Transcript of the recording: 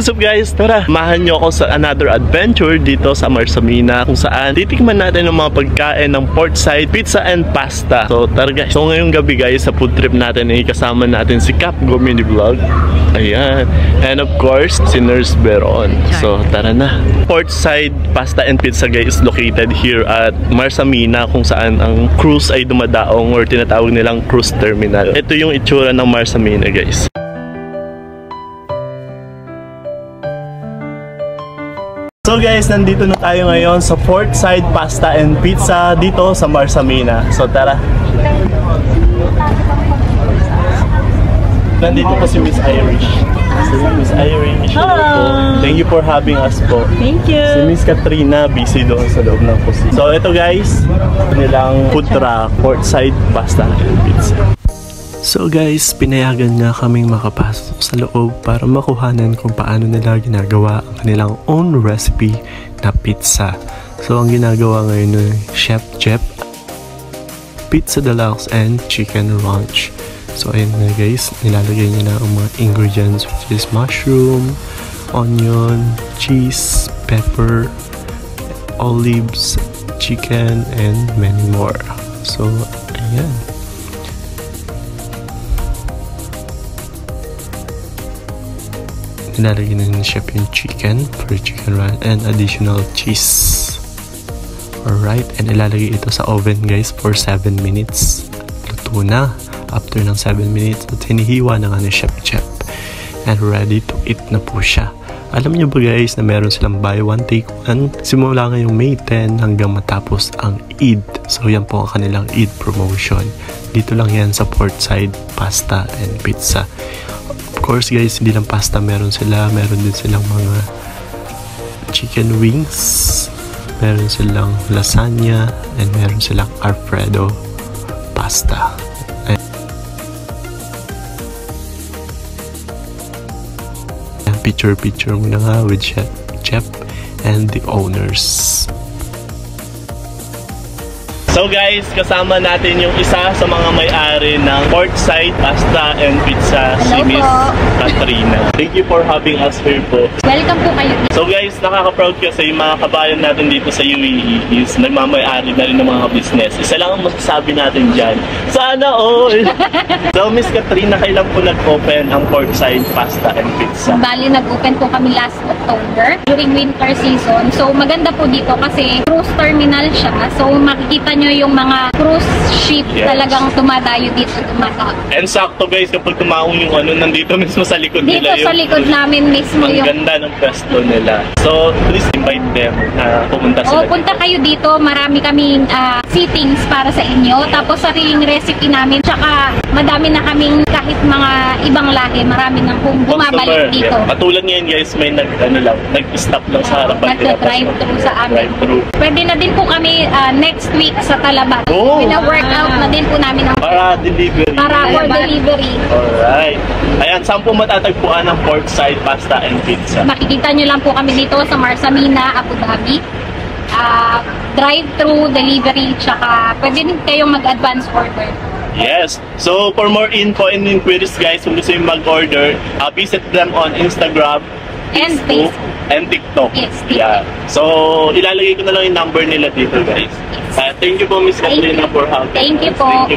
what's up guys? Tara, samahan nyo ako sa another adventure dito sa Marsamina kung saan titikman natin ang mga pagkain ng portside pizza and pasta. So tara guys, so ngayong gabi guys sa food trip natin ay kasama natin si Cap Gomini Vlog. Ayan. And of course, si Nurse Beron. So tara na. Portside pasta and pizza guys is located here at Marsamina kung saan ang cruise ay dumadaong or tinatawag nilang cruise terminal. Ito yung itsura ng Marsamina guys. So guys, nandito na tayo ngayon sa Portside Pasta and Pizza dito sa Marsamina. So tara. Nandito po si Miss Irish. Si Miss Irish. Hello. Thank you for having us po. Thank you. Si Miss Katrina, busy doon sa loob ng kusina. So ito guys, nilang food truck, Portside Pasta and Pizza. So guys, pinayagan nga kaming makapasok sa loob para makuhanan kung paano nila ginagawa ang kanilang own recipe na pizza. So ang ginagawa ngayon ng Chef Jeff, Pizza Deluxe and Chicken Ranch. So ayun na guys, nilalagay niya na ang mga ingredients which is mushroom, onion, cheese, pepper, olives, chicken, and many more. So ayan. Nilalagay na ni Chef yung chicken for chicken ranch and additional cheese. Alright, and ilalagay ito sa oven guys for 7 minutes. Luto na after ng 7 minutes at hinihiwa na nga ni Chef Jeff. And ready to eat na po siya. Alam niyo ba guys na meron silang buy one take one simula ngayong May 10 hanggang matapos ang Eid. So yan po ang kanilang Eid promotion. Dito lang yan sa Portside Pasta and Pizza. Of course guys, hindi lang pasta meron din silang mga chicken wings, meron silang lasagna, and meron silang Alfredo pasta. And picture muna nga with Chef Jeff and the owners. So guys, kasama natin yung isa sa mga may-ari ng Portside Pasta and Pizza, si Miss Katrina. Thank you for having us here po. Welcome po kayo. So guys, nakaka-proud kasi yung mga kabayan natin dito sa UAE is nagmamay-ari na rin ng mga business. Isa lang ang masasabi natin dyan. Sana all! So Miss Katrina, kailan po nag-open ang Portside Pasta and Pizza? Bali, nag-open po kami last October during winter season. So maganda po dito kasi cruise terminal siya. So makikita nyo yung mga cruise ship talagang tumadayo dito, And sakto guys, kapag tumaong yung ano, nandito mismo sa likod dito nila. Dito sa likod namin mismo yung... Ang ganda ng pwesto nila. So, please invite them na pumunta sila. Punta kayo dito. Marami kaming seatings para sa inyo. Tapos sariling recipe namin. Tsaka madami na kaming kahit mga ibang lahi. Marami nang bumabalik dito. Yeah. Katulad ngayon guys, may nag-stop lang sa harapan. Nag-drive-thru sa amin. Pwede na din po kami next week sa Talabat. Pina-workout na din po namin ang para delivery. Para for delivery. Alright. Ayan, saan po matatagpuan ang Portside Pasta and Pizza? Makikita nyo lang po kami dito sa Marsamina, Abu Dhabi. Drive-thru, delivery, tsaka pwede din kayong mag-advance order. Yes. So, for more info and inquiries guys, kung gusto yung mag-order, visit them on Instagram, and Facebook, and TikTok. Yes, TikTok. Yeah. So, ilalagay ko na lang yung number nila dito guys. Thank you po Miss Katrina for helping. Thank you po.